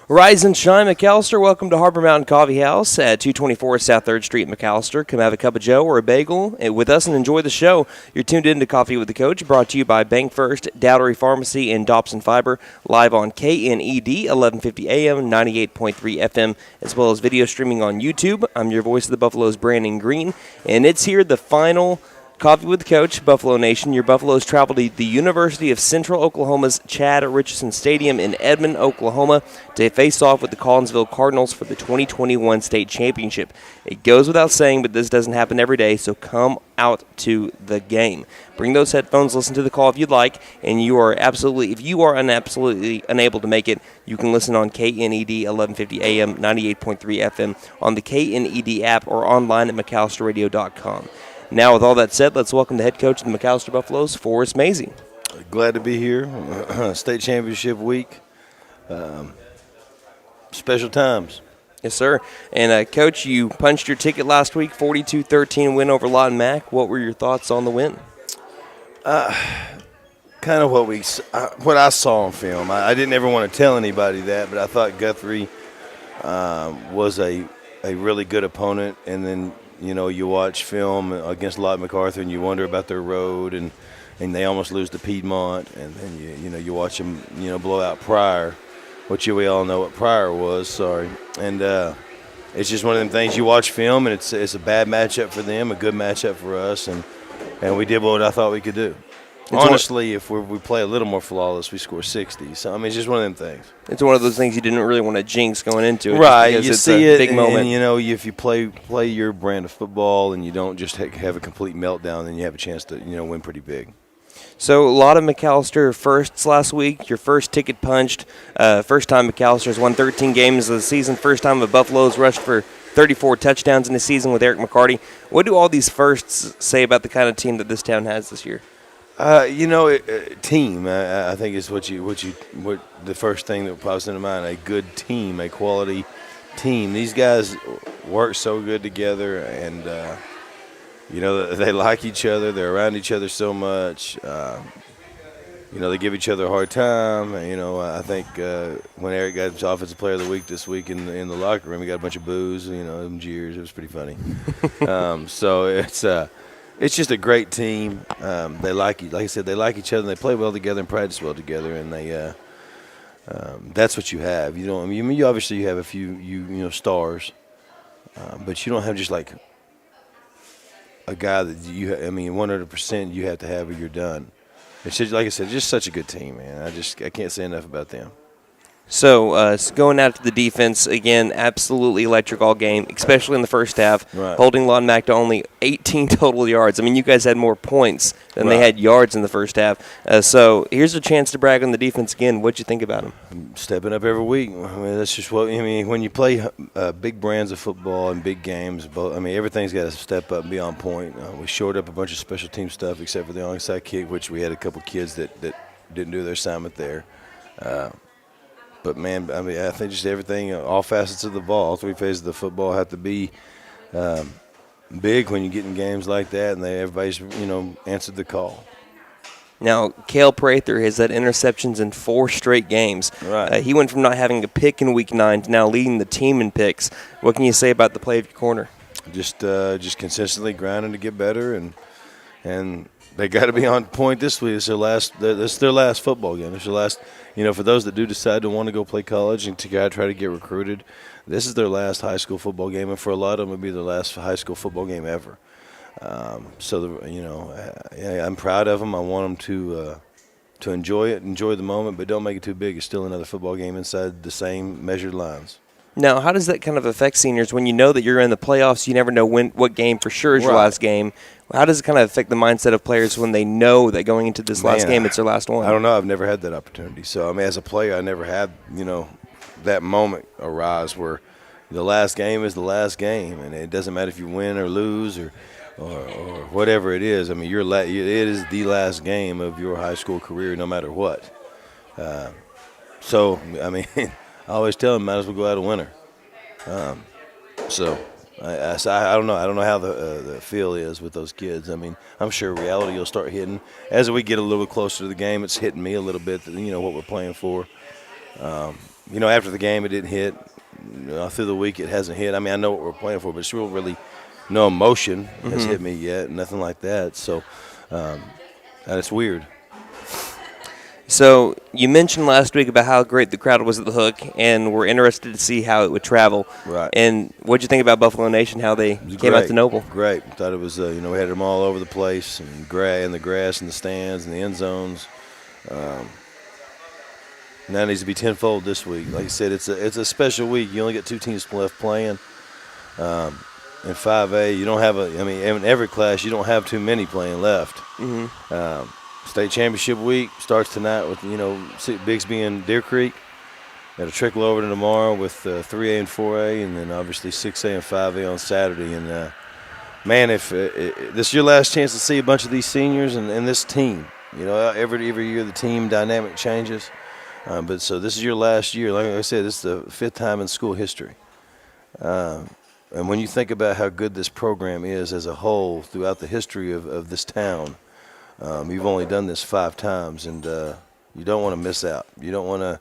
Rise and shine, McAllister. Welcome to Harbor Mountain Coffee House at 224 South 3rd Street in McAllister. Come have a cup of joe or a bagel with us and enjoy the show. You're tuned in to Coffee with the Coach, brought to you by Bank First, Dowdery Pharmacy, and Dobson Fiber, live on KNED, 1150 AM, 98.3 FM, as well as video streaming on YouTube. I'm your voice of the Buffaloes, Brandon Green, and it's here, the final Coffee with the Coach, Buffalo Nation. Your Buffaloes travel to the University of Central Oklahoma's Chad Richardson Stadium in Edmond, Oklahoma, to face off with the Collinsville Cardinals for the 2021 state championship. It goes without saying, but this doesn't happen every day, so come out to the game. Bring those headphones, listen to the call if you'd like, and if you are absolutely unable to make it, you can listen on KNED 1150 AM, 98.3 FM on the KNED app or online at McAllisterRadio.com. Now, with all that said, let's welcome the head coach of the McAllister Buffaloes, Forrest Mazey. Glad to be here. State championship week. Special times. Yes, sir. And, Coach, you punched your ticket last week, 42-13 win over Lawton Mac. What were your thoughts on the win? Kind of what I saw on film. I didn't ever want to tell anybody that, but I thought Guthrie was a really good opponent, and then you watch film against Lott MacArthur and you wonder about their road, and they almost lose to Piedmont, and then you watch them blow out Pryor, which we all know what Pryor was. Sorry, and it's just one of them things. You watch film and it's a bad matchup for them, a good matchup for us, and we did what I thought we could do. Honestly, if we play a little more flawless, we score 60. So, I mean, it's just one of them things. It's one of those things you didn't really want to jinx going into it. Right. You it's see a it, big moment. And, if you play your brand of football and you don't just have a complete meltdown, then you have a chance to, win pretty big. So, a lot of McAllister firsts last week. Your first ticket punched. First time McAllister's won 13 games of the season. First time the Buffaloes rushed for 34 touchdowns in the season with Eric McCarty. What do all these firsts say about the kind of team that this town has this year? Team. I think is what the first thing that pops into mind. A good team, a quality team. These guys work so good together, and they like each other. They're around each other so much. They give each other a hard time. I think when Eric got his Offensive Player of the Week this week in the locker room, he got a bunch of boos, them jeers. It was pretty funny. So it's just a great team. They like I said, they like each other. And they play well together and practice well together, and they that's what you have. You obviously you have a few stars, but you don't have just like a guy that 100% you have to have or you're done. It's just, like I said, just such a good team, man. I can't say enough about them. So going out to the defense, again, absolutely electric all game, especially in the first half, right. Holding Lawton Mac to only 18 total yards. I mean, you guys had more points than they had yards in the first half. So here's a chance to brag on the defense again. What'd you think about them? Stepping up every week. I mean, that's just when you play big brands of football and big games, everything's got to step up and be on point. We shored up a bunch of special team stuff except for the onside kick, which we had a couple kids that didn't do their assignment there. But, man, I think just everything, all facets of the ball, all three phases of the football have to be big when you get in games like that, and everybody's, answered the call. Now, Cale Prather has had interceptions in 4 straight games. Right. He went from not having a pick in Week 9 to now leading the team in picks. What can you say about the play of your corner? Just consistently grinding to get better, and they got to be on point this week. It's their last football game. It's their last. For those that do decide to want to go play college and to try to get recruited, this is their last high school football game, and for a lot of them, it'll be their last high school football game ever. I'm proud of them. I want them to enjoy it, enjoy the moment, but don't make it too big. It's still another football game inside the same measured lines. Now, how does that kind of affect seniors when you know that you're in the playoffs? You never know what game for sure is your last game. How does it kind of affect the mindset of players when they know that going into this last game, it's their last one? I don't know. I've never had that opportunity. So, as a player, I never had, that moment arise where the last game is the last game, and it doesn't matter if you win or lose or whatever it is. It is the last game of your high school career, no matter what. I always tell them, might as well go out a winner. I don't know. I don't know how the feel is with those kids. I'm sure reality will start hitting as we get a little closer to the game. It's hitting me a little bit. What we're playing for. after the game it didn't hit. Through the week it hasn't hit. I mean, I know what we're playing for, but it's really no emotion has hit me yet, nothing like that. So, and it's weird. So you mentioned last week about how great the crowd was at the Hook, and we're interested to see how it would travel. Right. And what'd you think about Buffalo Nation, how they came out to Noble? Great. Thought it was, we had them all over the place, and in the grass, in the stands, in the end zones. Now it needs to be tenfold this week. Like I said, it's a special week. You only get 2 teams left playing. In 5A, you don't have in every class, you don't have too many playing left. State championship week starts tonight with, Bixby and Deer Creek. It'll trickle over to tomorrow with 3A and 4A, and then obviously 6A and 5A on Saturday. And, man, if this is your last chance to see a bunch of these seniors and this team. Every year the team dynamic changes. But so this is your last year. Like I said, this is the 5th time in school history. And when you think about how good this program is as a whole throughout the history of this town, you've only done this 5 times, and you don't want to miss out. You don't want to.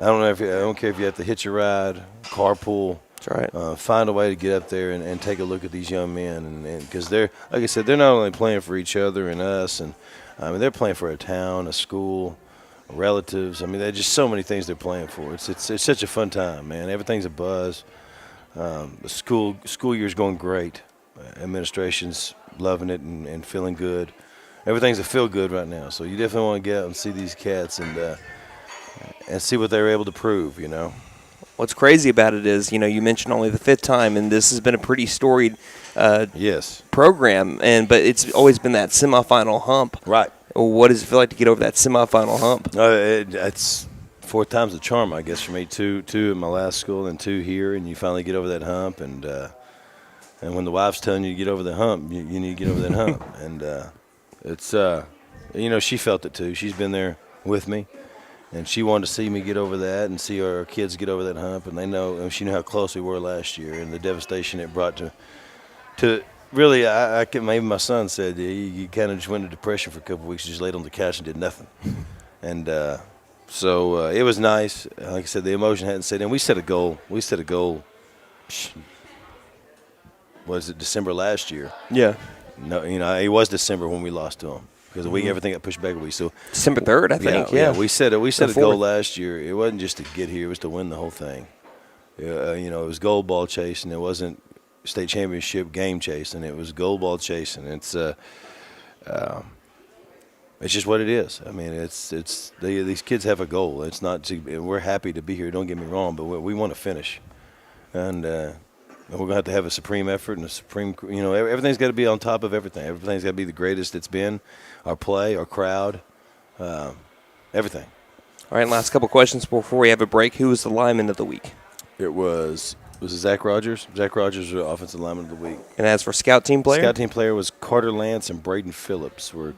I don't care if you have to hitch a ride, carpool. That's right. Find a way to get up there and take a look at these young men, and because they're, like I said, they're not only playing for each other and us, and they're playing for a town, a school, relatives. There's just so many things they're playing for. It's such a fun time, man. Everything's a buzz. The school year's going great. Administration's loving it and feeling good. Everything's a feel good right now. So you definitely want to get out and see these cats and see what they were able to prove. What's crazy about it is, you mentioned only the 5th time, and this has been a pretty storied program, but it's always been that semifinal hump. Right. What does it feel like to get over that semifinal hump? It's 4 times the charm, I guess, for me. 2 at my last school and 2 here, and you finally get over that hump. And when the wife's telling you to get over the hump, you need to get over that hump. And it's she felt it too. She's been there with me, and she wanted to see me get over that and see our kids get over that hump. And she knew how close we were last year and the devastation it brought to. Really, maybe my son said, you kind of just went into depression for a couple of weeks. You just laid on the couch and did nothing. And so it was nice. Like I said, the emotion hadn't set in. We set a goal. Was it December last year? Yeah. No, it was December when we lost to them because everything got pushed back a week. So December 3rd, I think. Yeah. We set a goal last year. It wasn't just to get here; it was to win the whole thing. It was gold ball chasing. It wasn't state championship game chasing. It was gold ball chasing. It's just what it is. These kids have a goal. It's not. We're happy to be here. Don't get me wrong, but we want to finish, and we're gonna have to have a supreme effort and a supreme. Everything's got to be on top of everything. Everything's got to be the greatest it's been. Our play, our crowd, everything. All right, last couple questions before we have a break. Who was the lineman of the week? It was it Zach Rogers. Zach Rogers was offensive lineman of the week. And as for scout team player? Scout team player was Carter Lance and Braden Phillips were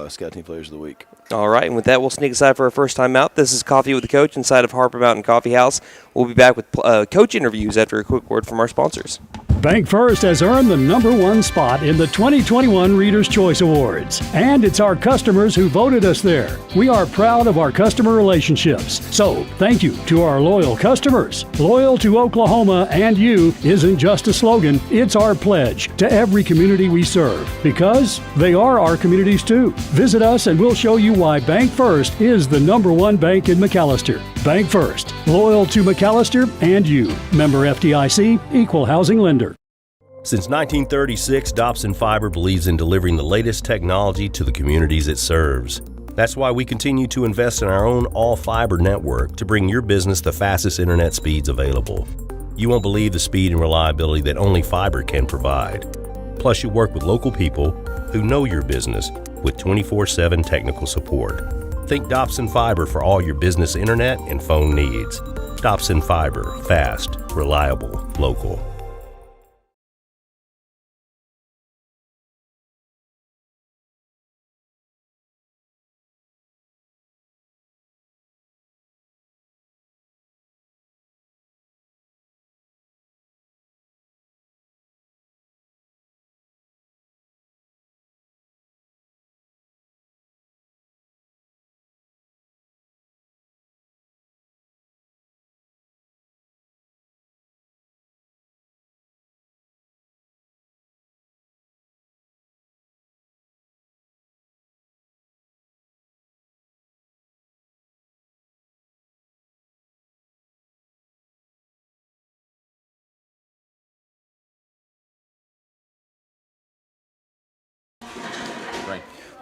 scout team players of the week. All right, and with that, we'll sneak aside for our first time out. This is Coffee with the Coach inside of Harper Mountain Coffee House. We'll be back with coach interviews after a quick word from our sponsors. Bank First has earned the #1 spot in the 2021 Reader's Choice Awards, and it's our customers who voted us there. We are proud of our customer relationships. So, thank you to our loyal customers. Loyal to Oklahoma and you isn't just a slogan, it's our pledge to every community we serve, because they are our communities too. Visit us and we'll show you why Bank First is the #1 bank in McAllister. Bank First, loyal to McAllister and you. Member FDIC, Equal Housing Lender. Since 1936, Dobson Fiber believes in delivering the latest technology to the communities it serves. That's why we continue to invest in our own all-fiber network to bring your business the fastest internet speeds available. You won't believe the speed and reliability that only fiber can provide. Plus, you work with local people who know your business with 24/7 technical support. Think Dobson Fiber for all your business internet and phone needs. Dobson Fiber, fast, reliable, local.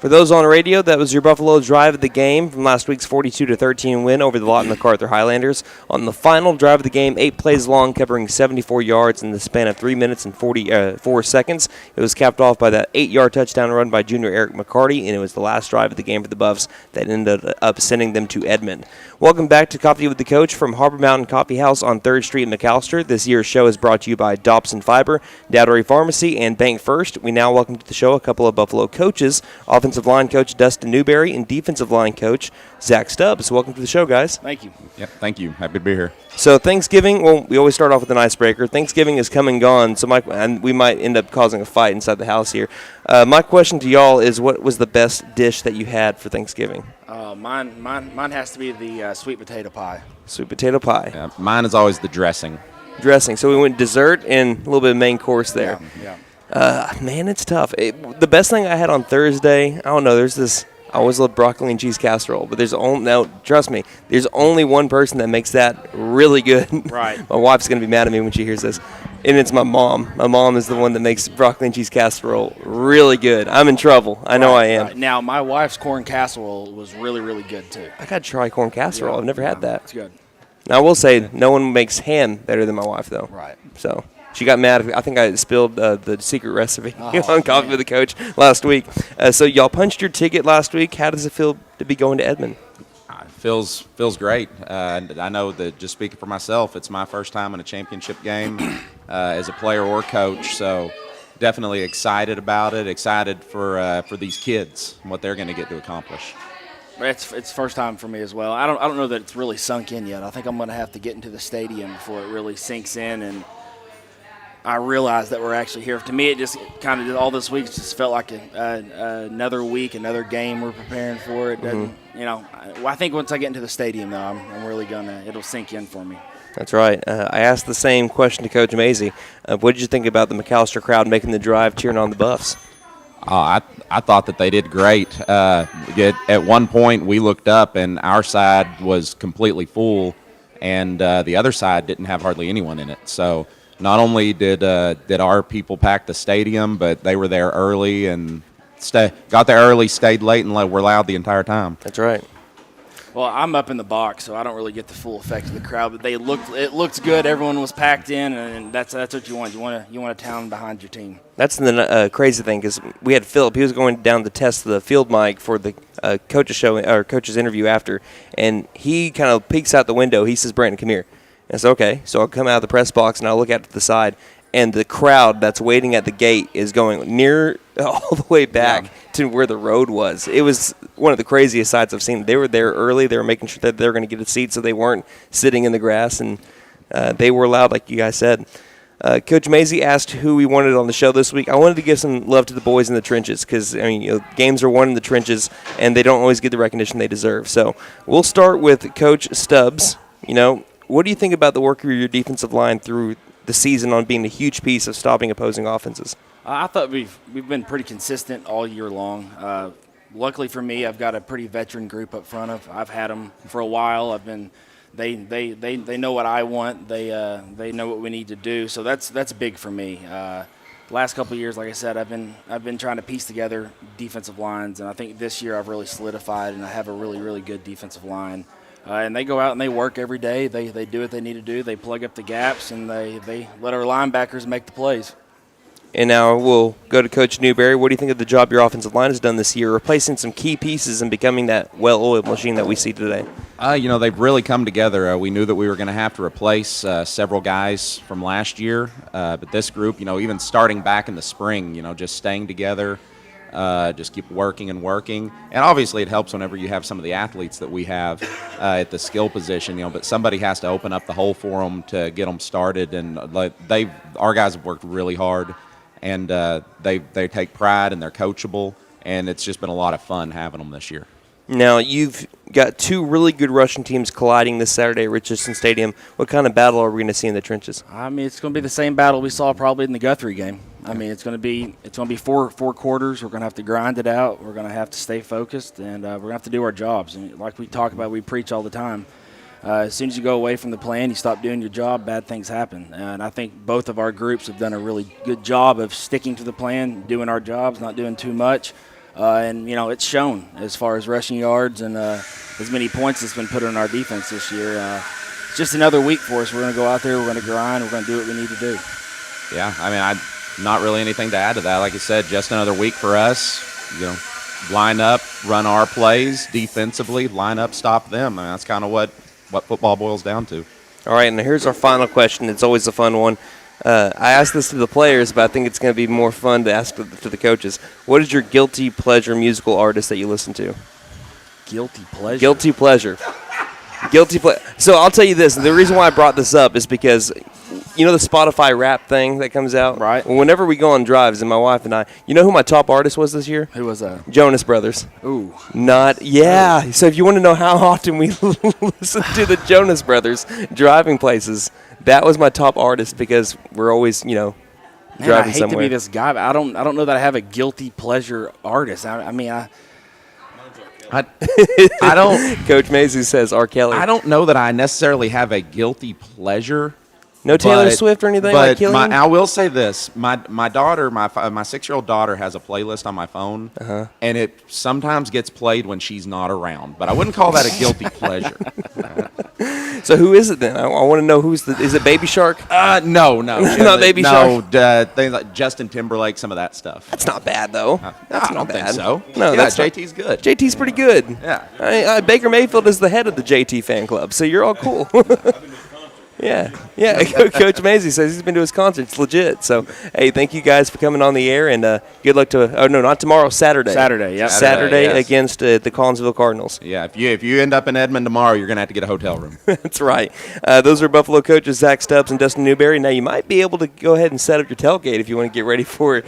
For those on radio, that was your Buffalo drive of the game from last week's 42-13 win over the Lawton MacArthur Highlanders. On the final drive of the game, 8 plays long, covering 74 yards in the span of 3 minutes and 44 seconds. It was capped off by that 8-yard touchdown run by junior Eric McCarty, and it was the last drive of the game for the Buffs that ended up sending them to Edmond. Welcome back to Coffee with the Coach from Harbor Mountain Coffee House on 3rd Street in McAllister. This year's show is brought to you by Dobson Fiber, Dowdery Pharmacy, and Bank First. We now welcome to the show a couple of Buffalo coaches, offensive line coach Dustin Newberry and defensive line coach Zach Stubbs. Welcome to the show, guys. Thank you. Yep, thank you. Happy to be here. So Thanksgiving, well, we always start off with an icebreaker. Thanksgiving is come and gone, so and we might end up causing a fight inside the house here. My question to y'all is, what was the best dish that you had for Thanksgiving? Mine has to be the sweet potato pie. Sweet potato pie. Yeah, mine is always the dressing. Dressing. So we went dessert and a little bit of main course there. Yeah. Man, it's tough. The best thing I had on Thursday, I don't know, there's this, I always love broccoli and cheese casserole, but trust me, there's only one person that makes that really good. Right. My wife's going to be mad at me when she hears this, and it's my mom. My mom is the one that makes broccoli and cheese casserole really good. I'm in trouble. I know I am. Right. Now, my wife's corn casserole was really, really good, too. I got to try corn casserole. I've never had that. It's good. Now, I will say, no one makes ham better than my wife, though. Right. So she got mad. I think I spilled the secret recipe on Coffee with the Coach last week. So y'all punched your ticket last week. How does it feel to be going to Edmond? It feels great. I know that, just speaking for myself, it's my first time in a championship game as a player or coach. So definitely excited about it. Excited for these kids and what they're going to get to accomplish. It's first time for me as well. I don't know that it's really sunk in yet. I think I'm going to have to get into the stadium before it really sinks in and I realize that we're actually here. To me, it just kind of all this week just felt like another week, another game we're preparing for. It doesn't, I think once I get into the stadium, though, I'm really it'll sink in for me. That's right. I asked the same question to Coach Mazey. What did you think about the McAllister crowd making the drive, cheering on the Buffs? I thought that they did great. At one point, we looked up, and our side was completely full, and the other side didn't have hardly anyone in it. So not only did our people pack the stadium, but they were there early and got there early, stayed late, and were loud the entire time. That's right. Well, I'm up in the box, so I don't really get the full effect of the crowd. But it looked good. Everyone was packed in, and that's what you want. You want a town behind your team. That's the crazy thing, because we had Philip. He was going down to test the field mic for the coach's show or coach's interview after, and he kind of peeks out the window. He says, "Brandon, come here." And I said, "Okay." So I'll come out of the press box and I'll look out to the side, and the crowd that's waiting at the gate is going near all the way back to where the road was. It was one of the craziest sights I've seen. They were there early. They were making sure that they were going to get a seat so they weren't sitting in the grass, and they were loud, like you guys said. Coach Mazey asked who we wanted on the show this week. I wanted to give some love to the boys in the trenches because, games are won in the trenches, and they don't always get the recognition they deserve. So we'll start with Coach Stubbs. What do you think about the work of your defensive line through the season on being a huge piece of stopping opposing offenses? I thought we've been pretty consistent all year long. Luckily for me, I've got a pretty veteran group up front. I've had them for a while. They know what I want. They know what we need to do. So that's big for me. The last couple of years, like I said, I've been trying to piece together defensive lines, and I think this year I've really solidified, and I have a really, really good defensive line. And they go out and they work every day. They do what they need to do. They plug up the gaps, and they let our linebackers make the plays. And now we'll go to Coach Newberry. What do you think of the job your offensive line has done this year, replacing some key pieces and becoming that well-oiled machine that we see today? They've really come together. We knew that we were going to have to replace several guys from last year. But this group, even starting back in the spring, just staying together, just keep working and working. And obviously it helps whenever you have some of the athletes that we have at the skill position, but somebody has to open up the hole for them to get them started. And our guys have worked really hard. And they take pride and they're coachable, and it's just been a lot of fun having them this year. Now, you've got two really good rushing teams colliding this Saturday at Richardson Stadium. What kind of battle are we going to see in the trenches? It's going to be the same battle we saw probably in the Guthrie game. It's going to be four quarters. We're going to have to grind it out. We're going to have to stay focused, and we're going to have to do our jobs. And like we talk about, we preach all the time. As soon as you go away from the plan, you stop doing your job, bad things happen. And I think both of our groups have done a really good job of sticking to the plan, doing our jobs, not doing too much. And, it's shown as far as rushing yards and as many points that's been put on our defense this year. It's just another week for us. We're going to go out there, we're going to grind, we're going to do what we need to do. Yeah, I mean, not really anything to add to that. Like you said, just another week for us. Line up, run our plays defensively, line up, stop them. I mean, that's kind of what football boils down to. All right, and here's our final question. It's always a fun one. I asked this to the players, but I think it's going to be more fun to ask to the coaches. What is your guilty pleasure musical artist that you listen to? Guilty pleasure? Guilty pleasure. So I'll tell you this. The reason why I brought this up is because the Spotify rap thing that comes out? Right. Well, whenever we go on drives, and my wife and I, you know who my top artist was this year? Who was that? Jonas Brothers. Ooh. Yeah. So if you want to know how often we listen to the Jonas Brothers driving places, that was my top artist because we're always, driving somewhere. I hate to be this guy, but I don't know that I have a guilty pleasure artist. I don't. Coach Mazey says R. Kelly. I don't know that I necessarily have a guilty pleasure. No Taylor Swift or anything like Killian? I will say this. My daughter, my 6-year-old daughter has a playlist on my phone, and it sometimes gets played when she's not around. But I wouldn't call that a guilty pleasure. So who is it then? I want to know is it Baby Shark? No. Not Baby Shark? No, things like Justin Timberlake, some of that stuff. That's not bad, though. I don't think so. No, yeah, that's JT's good. JT's pretty good. Yeah. Baker Mayfield is the head of the JT fan club, so you're all cool. Yeah. Coach Mazey says he's been to his concerts. Legit. So, hey, thank you guys for coming on the air, and good luck to. Oh no, not tomorrow. Saturday. Yeah. Saturday yes. Against the Collinsville Cardinals. Yeah. If you end up in Edmond tomorrow, you're gonna have to get a hotel room. That's right. Those are Buffalo coaches Zach Stubbs and Dustin Newberry. Now you might be able to go ahead and set up your tailgate if you want to get ready for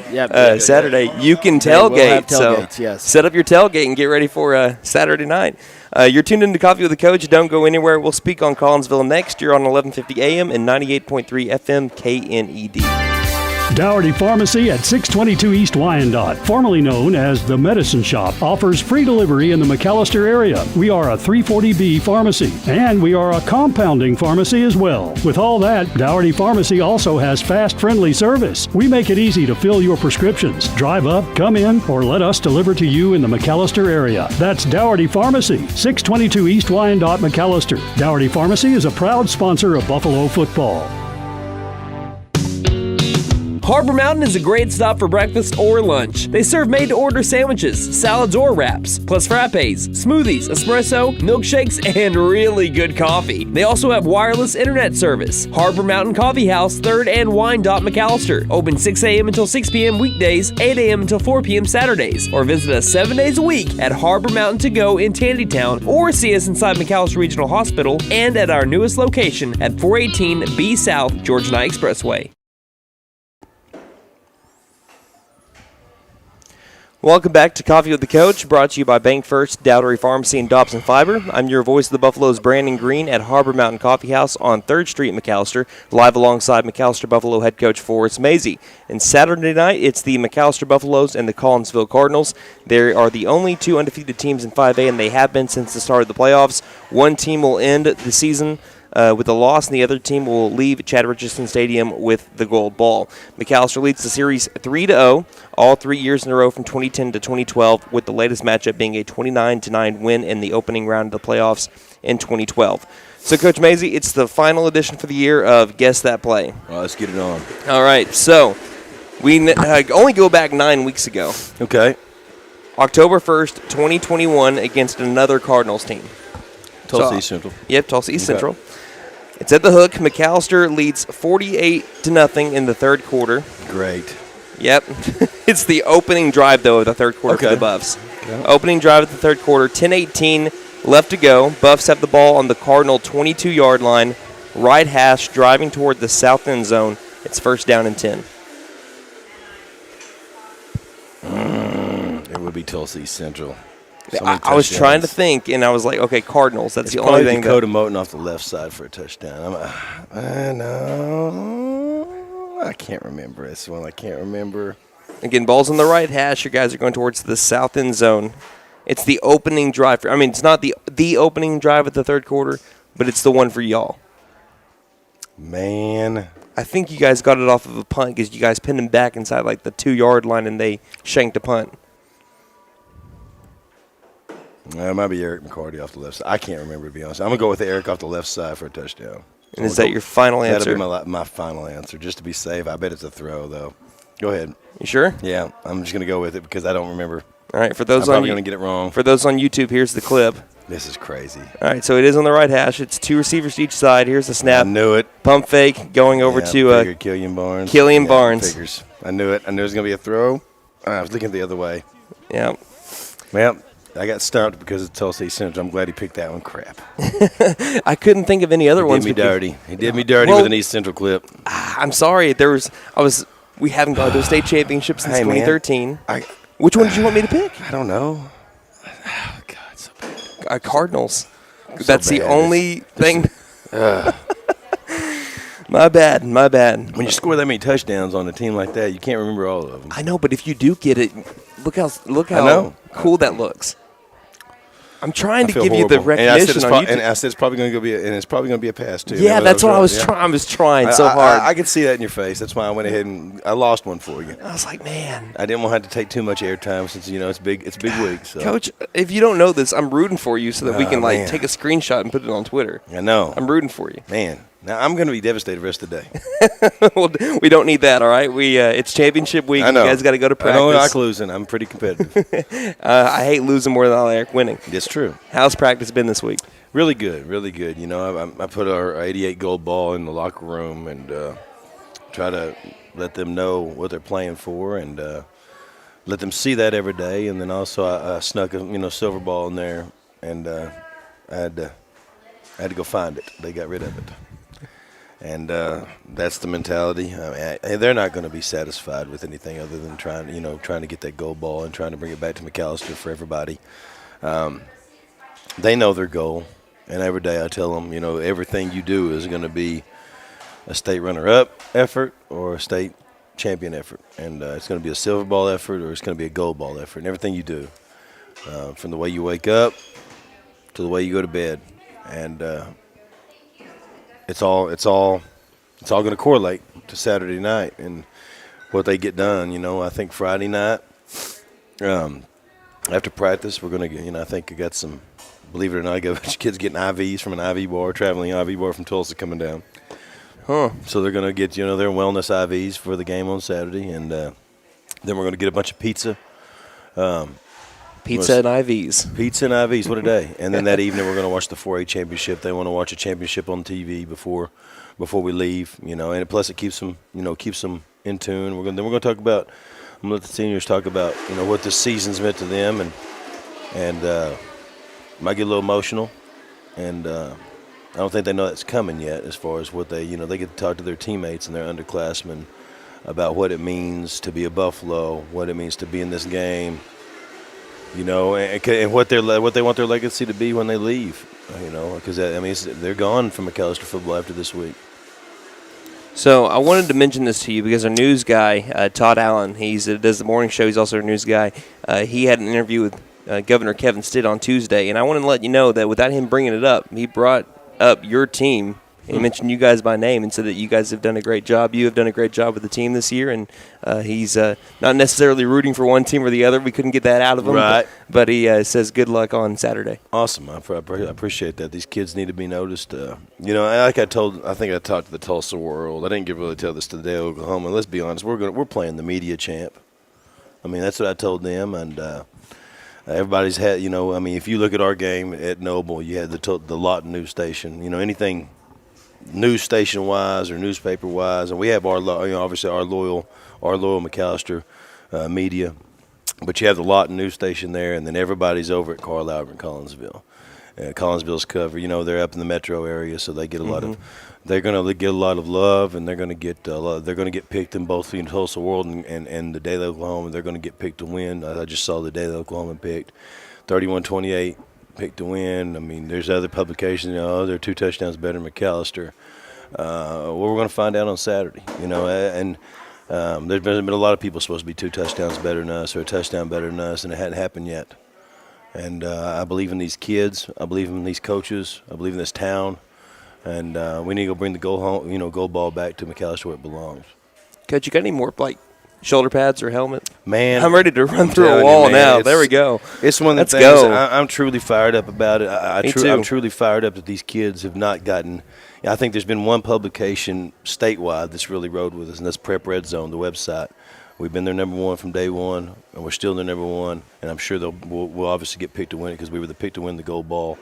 Saturday. You can tailgate. We'll have tailgates, yes. Set up your tailgate and get ready for Saturday night. You're tuned into Coffee with the Coach. Don't go anywhere. We'll speak on Collinsville next. You're on 1150 AM and 98.3 FM KNED. Dougherty Pharmacy at 622 East Wyandotte, formerly known as the Medicine Shop, offers free delivery in the McAllister area. We are a 340B pharmacy, and we are a compounding pharmacy as well. With all that, Dougherty Pharmacy also has fast, friendly service. We make it easy to fill your prescriptions. Drive up, come in, or let us deliver to you in the McAllister area. That's Dougherty Pharmacy, 622 East Wyandotte, McAllister. Dougherty Pharmacy is a proud sponsor of Buffalo football. Harbor Mountain is a great stop for breakfast or lunch. They serve made-to-order sandwiches, salads or wraps, plus frappes, smoothies, espresso, milkshakes, and really good coffee. They also have wireless internet service. Harbor Mountain Coffee House, 3rd and Wyandotte, McAllister. Open 6 a.m. until 6 p.m. weekdays, 8 a.m. until 4 p.m. Saturdays. Or visit us 7 days a week at Harbor Mountain To Go in Tandytown, or see us inside McAllister Regional Hospital and at our newest location at 418 B South Georgia Knight Expressway. Welcome back to Coffee with the Coach, brought to you by Bank First, Dougherty Pharmacy, and Dobson Fiber. I'm your voice of the Buffaloes, Brandon Green, at Harbor Mountain Coffee House on 3rd Street, McAllister, live alongside McAllister Buffalo head coach Forrest Mazey. And Saturday night, it's the McAllister Buffaloes and the Collinsville Cardinals. They are the only two undefeated teams in 5A, and they have been since the start of the playoffs. One team will end the season with a loss, and the other team will leave Chad Richardson Stadium with the gold ball. McAllister leads the series 3-0, all 3 years in a row from 2010 to 2012, with the latest matchup being a 29-9 win in the opening round of the playoffs in 2012. So, Coach Mazey, it's the final edition for the year of Guess That Play. Well, let's get it on. All right, so we only go back 9 weeks ago. Okay. October 1st, 2021, against another Cardinals team. Tulsa East Central. Yep, Tulsa East Central. It's at the Hook. McAllister leads 48-0 in the third quarter. Great. Yep. It's the opening drive, though, of the third quarter for the Buffs. Okay. Opening drive of the third quarter, 10:18 left to go. Buffs have the ball on the Cardinal 22-yard line, right hash, driving toward the south end zone. It's first down and 10. It would be Tulsa East Central. I was trying to think, and I was like, okay, Cardinals. That's the only thing. Dakota Moten off the left side for a touchdown. No, I can't remember this one. I can't remember. Again, ball's on the right hash. Your guys are going towards the south end zone. It's the opening drive. It's not the opening drive of the third quarter, but it's the one for y'all. Man. I think you guys got it off of a punt because you guys pinned him back inside like the 2-yard line, and they shanked a punt. It might be Eric McCarty off the left side. I can't remember, to be honest. I'm going to go with Eric off the left side for a touchdown. And is that your final answer? That'll be my final answer, just to be safe. I bet it's a throw, though. Go ahead. You sure? Yeah, I'm just going to go with it because I don't remember. All right, for those I'm on probably going to get it wrong. For those on YouTube, here's the clip. This is crazy. All right, so it is on the right hash. It's 2 receivers to each side. Here's the snap. I knew it. Pump fake going over to Killian Barnes. Killian Barnes. Figures. I knew it. I knew it was going to be a throw. I was looking the other way. Yeah. Well, I got stumped because of Tulsa Central. I'm glad he picked that one. Crap. I couldn't think of any other ones. He did me dirty. He did me dirty with an East Central clip. I'm sorry. We haven't gone to a state championship since 2013. Which one did you want me to pick? I don't know. Oh, God, so bad. Cardinals. So That's the bad. only thing. My bad. When you score that many touchdowns on a team like that, you can't remember all of them. I know, but if you do get it, look how cool that looks. I'm trying to give you the recognition on YouTube. And I said it's probably going to be a pass too. Yeah, that's what I was trying. I was trying so hard. I could see that in your face. That's why I went ahead and I lost one for you. I was like, man, I didn't want to have to take too much airtime since it's big week. So. Coach, if you don't know this, I'm rooting for you so that we can take a screenshot and put it on Twitter. I know. I'm rooting for you, man. Now I'm going to be devastated the rest of the day. Well, we don't need that, all right? It's championship week. I know. You guys got to go to practice. I don't like losing. I'm pretty competitive. I hate losing more than I like winning. That's true. How's practice been this week? Really good, really good. I put our 88 gold ball in the locker room and try to let them know what they're playing for and let them see that every day. And then also I snuck a silver ball in there, and I had to go find it. They got rid of it. And that's the mentality. They're not going to be satisfied with anything other than trying to get that gold ball and trying to bring it back to McAllister for everybody. They know their goal, and every day I tell them, everything you do is going to be a state runner-up effort or a state champion effort, and it's going to be a silver ball effort or it's going to be a gold ball effort. And everything you do, from the way you wake up to the way you go to bed, and it's all going to correlate to Saturday night and what they get done. I think Friday night, after practice, we're going to get. I think I got some. Believe it or not, I got a bunch of kids getting IVs from an IV bar, traveling IV bar from Tulsa coming down. Huh. So they're going to get their wellness IVs for the game on Saturday, and then we're going to get a bunch of pizza. Pizza and IVs. Pizza and IVs, what a day. And then that evening we're going to watch the 4A championship. They want to watch a championship on TV before we leave, and plus it keeps them in tune. Then we're going to talk about, I'm going to let the seniors talk about, what this season's meant to them, and might get a little emotional. And I don't think they know that's coming yet as far as what they get to talk to their teammates and their underclassmen about what it means to be a Buffalo, what it means to be in this game. And what they want their legacy to be when they leave, because they're gone from McAllister football after this week. So I wanted to mention this to you because our news guy, Todd Allen, does the morning show. He's also a news guy. He had an interview with Governor Kevin Stitt on Tuesday, and I wanted to let you know that without him bringing it up, he brought up your team. He mentioned you guys by name and said that you guys have done a great job. You have done a great job with the team this year, and he's not necessarily rooting for one team or the other. We couldn't get that out of him. Right. But he says good luck on Saturday. Awesome. I appreciate that. These kids need to be noticed. I think I talked to the Tulsa world. I didn't really tell this to the Oklahoma. Let's be honest. We're playing the media champ. That's what I told them, and everybody's had. If you look at our game at Noble, you had the Lawton news station. Anything news station wise or newspaper wise, and we have obviously our loyal McAllister media, but you have the Lawton news station there, and then everybody's over at Carl Albert in Collinsville. Collinsville's cover, they're up in the metro area, so they get a lot of. They're going to get a lot of love, and they're going to get they're going to get picked in both the Tulsa World and the Daily Oklahoma. They're going to get picked to win. I just saw the Daily Oklahoma picked 31-28. Picked to win. There's other publications. They're 2 touchdowns better than McAllister. We're going to find out on Saturday. And there's been a lot of people supposed to be 2 touchdowns better than us or a touchdown better than us, and it hadn't happened yet. And I believe in these kids. I believe in these coaches. I believe in this town. And we need to go bring the goal ball back to McAllister where it belongs. Coach, you got any more shoulder pads or helmet? Man, I'm ready to run through a telling you, wall man, now. There we go. It's one of the Let's things. go. I'm truly fired up about it. Me too. I'm truly fired up that these kids have not gotten. I think there's been one publication statewide that's really rode with us, and that's Prep Red Zone, the website. We've been their number one from day one, and we're still their number one. And I'm sure we'll obviously get picked to win it because we were the pick to win the gold ball.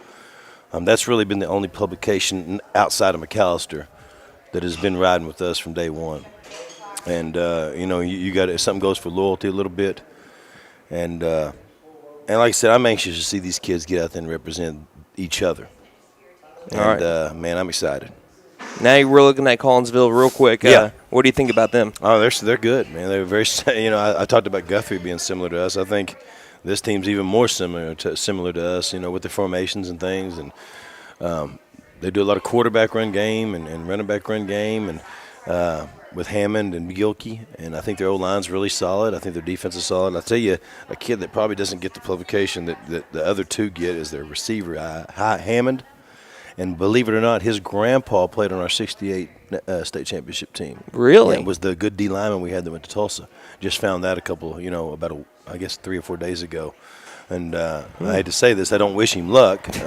That's really been the only publication outside of McAllister that has been riding with us from day one. And you got to, something goes for loyalty a little bit. And like I said, I'm anxious to see these kids get out there and represent each other. And, all right. Man, I'm excited. Now we're looking at Collinsville real quick. Yeah. What do you think about them? Oh, they're good, man. They're very. I talked about Guthrie being similar to us. I think this team's even more similar to us. With the formations and things, and they do a lot of quarterback run game and running back run game, and with Hammond and Gilkey. And I think their O-line's really solid. I think their defense is solid. I'll tell you, a kid that probably doesn't get the publication that the other two get is their receiver, Hammond. And believe it or not, his grandpa played on our 68 state championship team. Really? And was the good D lineman we had that went to Tulsa. Just found that I guess 3 or 4 days ago. And I hate to say this, I don't wish him luck. He's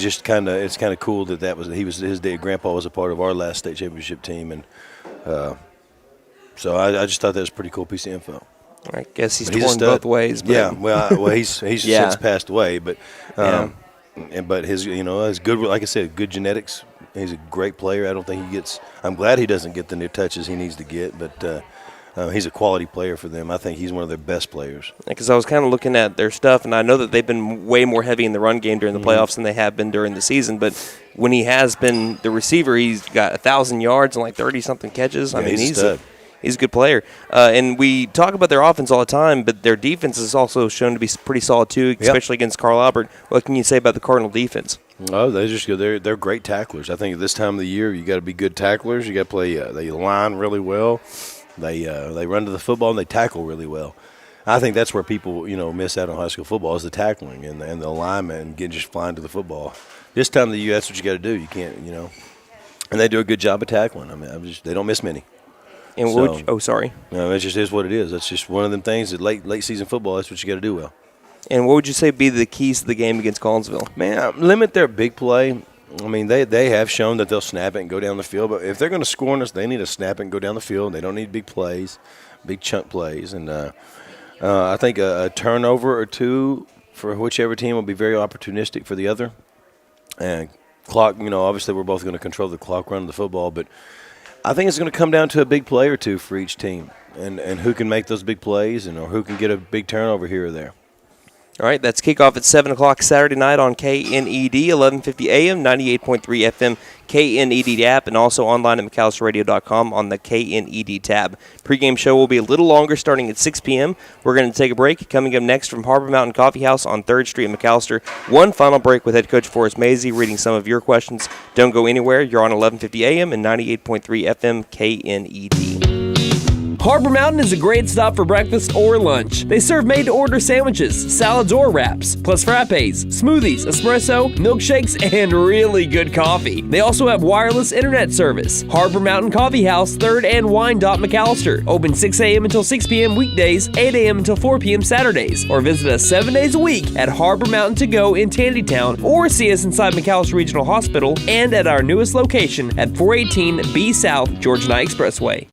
just it's kind of cool that his grandpa was a part of our last state championship team. And so I just thought that was a pretty cool piece of info. I guess he's a torn stud. both ways. But Yeah, well, he's since passed away, but but his good, like I said, good genetics. He's a great player. I don't think he gets. I'm glad he doesn't get the new touches he needs to get, but he's a quality player for them. I think he's one of their best players. Because I was kind of looking at their stuff, and I know that they've been way more heavy in the run game during the playoffs than they have been during the season. But when he has been the receiver, he's got 1,000 yards and like 30-something catches. Yeah, I mean, he's a stud. He's a good player. And we talk about their offense all the time, but their defense is also shown to be pretty solid too, especially against Carl Albert. What can you say about the Cardinal defense? Oh, they're just good. They're great tacklers. I think at this time of the year, you got to be good tacklers. You got to play. They line really well. They run to the football and they tackle really well. I think that's where people miss out on high school football is the tackling and the alignment and getting just flying to the football. This time of the year, that's what you got to do. You can't and they do a good job of tackling. I mean, they don't miss many. And sorry. No, it just is what it is. That's just one of them things that late season football. That's what you got to do well. And what would you say be the keys to the game against Collinsville? Man, limit their big play. I mean, they have shown that they'll snap it and go down the field. But if they're going to score on us, they need to snap it and go down the field. They don't need big plays, big chunk plays. And I think a turnover or two for whichever team will be very opportunistic for the other. And clock, obviously we're both going to control the clock run of the football, but I think it's going to come down to a big play or two for each team and who can make those big plays or who can get a big turnover here or there. All right, that's kickoff at 7 o'clock Saturday night on KNED, 1150 AM, 98.3 FM, KNED app, and also online at McAllisterRadio.com on the KNED tab. Pre-game show will be a little longer, starting at 6 p.m. We're going to take a break. Coming up next from Harbor Mountain Coffee House on 3rd Street in McAllister, one final break with head coach Forrest Mazey reading some of your questions. Don't go anywhere. You're on 1150 AM and 98.3 FM, KNED. Harbor Mountain is a great stop for breakfast or lunch. They serve made-to-order sandwiches, salads or wraps, plus frappes, smoothies, espresso, milkshakes, and really good coffee. They also have wireless internet service. Harbor Mountain Coffee House, 3rd and Wine. McAllister. Open 6 a.m. until 6 p.m. weekdays, 8 a.m. until 4 p.m. Saturdays. Or visit us 7 days a week at Harbor Mountain To Go in Tandytown, or see us inside McAllister Regional Hospital and at our newest location at 418 B South Georgia Knight Expressway.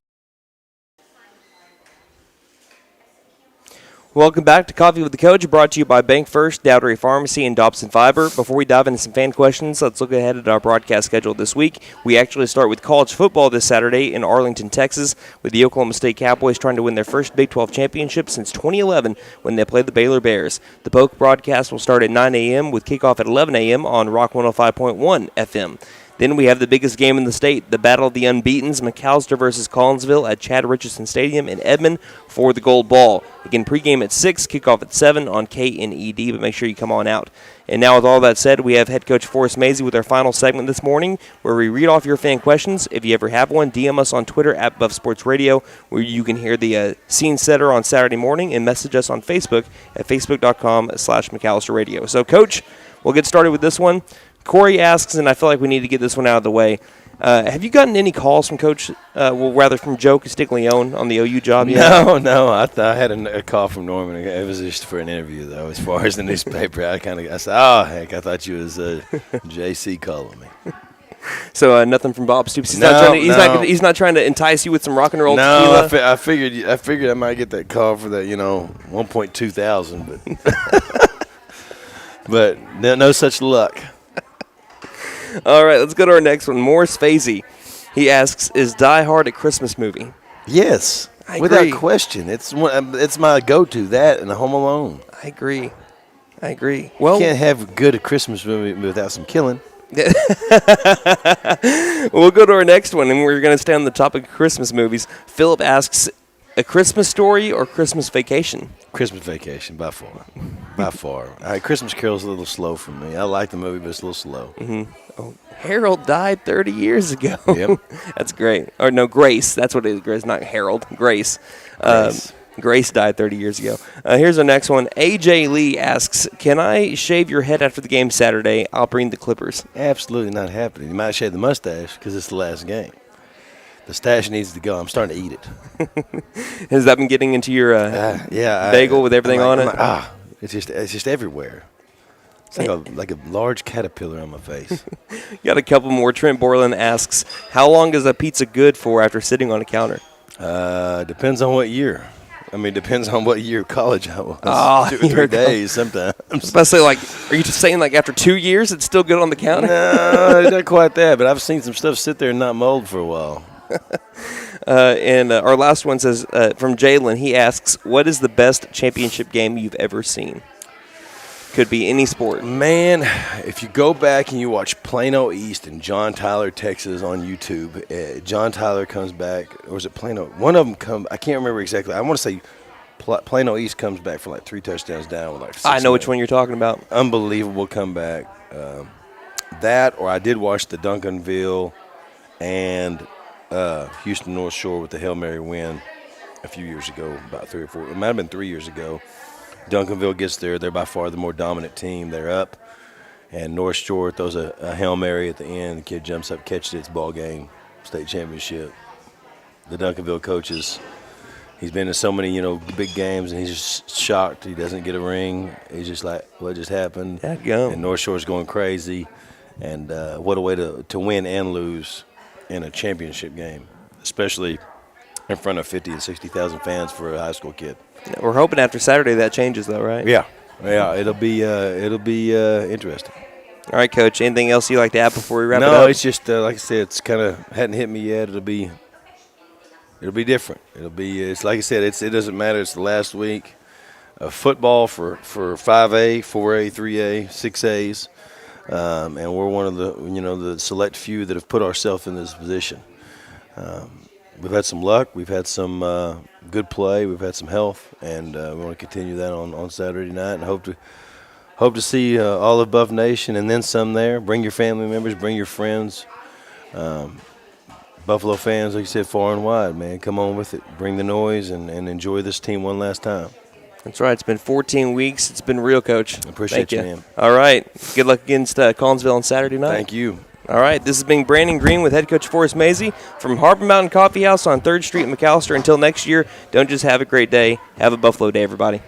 Welcome back to Coffee with the Coach, brought to you by Bank First, Dowdery Pharmacy, and Dobson Fiber. Before we dive into some fan questions, let's look ahead at our broadcast schedule this week. We actually start with college football this Saturday in Arlington, Texas, with the Oklahoma State Cowboys trying to win their first Big 12 championship since 2011 when they played the Baylor Bears. The Poke broadcast will start at 9 a.m. with kickoff at 11 a.m. on Rock 105.1 FM. Then we have the biggest game in the state, the Battle of the Unbeatens, McAllister versus Collinsville at Chad Richardson Stadium in Edmond for the Gold Ball. Again, pregame at 6, kickoff at 7 on KNED, but make sure you come on out. And now with all that said, we have head coach Forrest Mazey with our final segment this morning, where we read off your fan questions. If you ever have one, DM us on Twitter at Buff Sports Radio, where you can hear the scene setter on Saturday morning, and message us on Facebook at facebook.com/McAllister Radio. So, Coach, we'll get started with this one. Corey asks, and I feel like we need to get this one out of the way. Have you gotten any calls from Coach, rather from Joe Castiglione on the OU job yet? No. I had a call from Norman. It was just for an interview, though. As far as the newspaper, I said, "Oh heck, I thought you was JC calling me." So nothing from Bob Stoops. He's not trying to entice you with some rock and roll tequila. tequila. I figured I might get that call for that, 1.2 thousand, but no such luck. All right, let's go to our next one. Morris Fazy. He asks, "Is Die Hard a Christmas movie?" Yes, I agree. Without question. It's my go-to. That and Home Alone. I agree. Well, you can't have a good Christmas movie without some killing. We'll go to our next one, and we're going to stay on the topic of Christmas movies. Philip asks, "A Christmas Story or Christmas Vacation?" Christmas Vacation, by far. Christmas Carol's a little slow for me. I like the movie, but it's a little slow. Mm-hmm. Oh, Harold died 30 years ago. Yep. That's great. Or no, Grace. That's what it is. Grace, not Harold. Grace. Grace died 30 years ago. Here's our next one. AJ Lee asks, "Can I shave your head after the game Saturday? I'll bring the clippers." Absolutely not happening. You might shave the mustache because it's the last game. The stash needs to go. I'm starting to eat it. Has that been getting into your bagel with everything on it? It's just everywhere. It's like a large caterpillar on my face. Got a couple more. Trent Borland asks, "How long is a pizza good for after sitting on a counter?" Depends on what year. Depends on what year of college I was. 2 or 3 days sometimes. Especially, are you just saying after 2 years it's still good on the counter? No, not quite that, but I've seen some stuff sit there and not mold for a while. And our last one says, from Jalen, he asks, "What is the best championship game you've ever seen?" Could be any sport. Man, if you go back and you watch Plano East and John Tyler, Texas on YouTube, John Tyler comes back, or was it Plano? One of them I can't remember exactly. I want to say Plano East comes back for 3 touchdowns down with 6 I know which one you're talking about. Unbelievable comeback. That, or I did watch the Duncanville and Houston North Shore with the Hail Mary win a few years ago, about 3 or 4. It might have been 3 years ago. Duncanville gets there. They're by far the more dominant team. They're up. And North Shore throws a Hail Mary at the end. The kid jumps up, catches it. It's ball game, state championship. The Duncanville coaches, he's been in so many, big games, and he's just shocked he doesn't get a ring. He's just like, what just happened? And North Shore's going crazy. And what a way to win and lose in a championship game, especially in front of 50 and 60,000 fans for a high school kid. We're hoping after Saturday that changes, though, right? Yeah. It'll be interesting. All right, Coach. Anything else you'd like to add before we wrap it up? No, it's just like I said, it's kind of hadn't hit me yet. It'll be different. It's like I said, it doesn't matter. It's the last week of football for 5A, 4A, 3A, 6As, and we're one of the select few that have put ourselves in this position. We've had some luck. We've had some good play. We've had some health, and we want to continue that on Saturday night, and hope to see all of Buff Nation and then some there. Bring your family members. Bring your friends. Buffalo fans, like you said, far and wide, man. Come on with it. Bring the noise and enjoy this team one last time. That's right. It's been 14 weeks. It's been real, Coach. I appreciate you, man. All right. Good luck against Collinsville on Saturday night. Thank you. All right, this has been Brandon Green with head coach Forrest Mazey from Harbor Mountain Coffee House on 3rd Street in McAllister. Until next year, don't just have a great day. Have a Buffalo day, everybody.